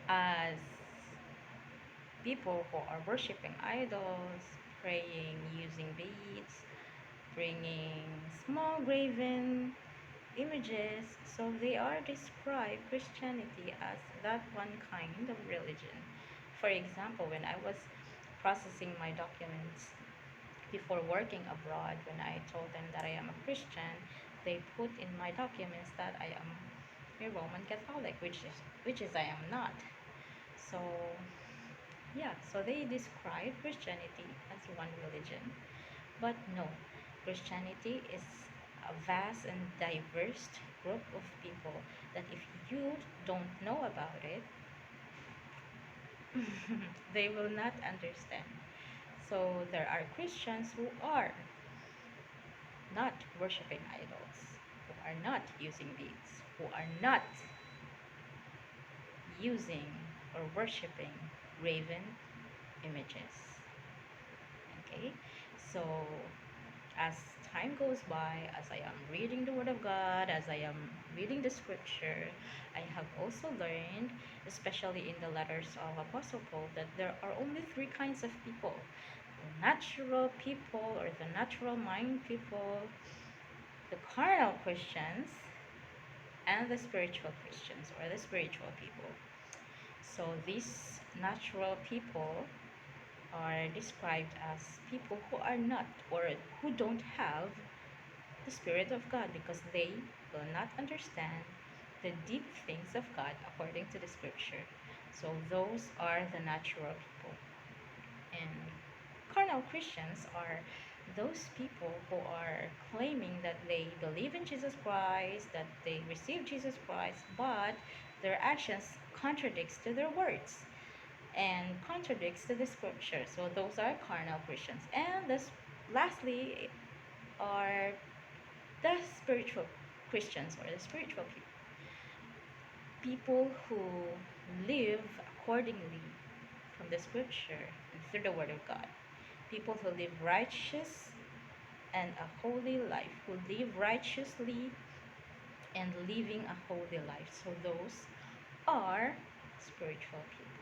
as people who are worshiping idols, praying using beads, bringing small graven images. So they are described Christianity as that one kind of religion. For example, when I was processing my documents before working abroad, when I told them that I am a Christian, they put in my documents that I am a Roman Catholic, which is I am not. So yeah, so they describe Christianity as one religion, but no, Christianity is a vast and diverse group of people that if you don't know about it, they will not understand. So there are Christians who are not worshiping idols, who are not using beads, who are not using or worshiping graven images. Okay, so as time goes by, as I am reading the Word of God, as I am reading the Scripture, I have also learned, especially in the letters of Apostle Paul, that there are only three kinds of people: the natural people or the natural mind people, the carnal Christians, and the spiritual Christians or the spiritual people. So these natural people are described as people who are not or who don't have the Spirit of God because they will not understand the deep things of God according to the scripture. So those are the natural people. And carnal Christians are those people who are claiming that they believe in Jesus Christ, that they receive Jesus Christ, but their actions contradicts to their words and contradicts to the scripture. So those are carnal Christians. And this lastly are the spiritual Christians or the spiritual people who live accordingly from the scripture and through the word of God. People who live righteous and a holy life, who live righteously and living a holy life. So those are spiritual people.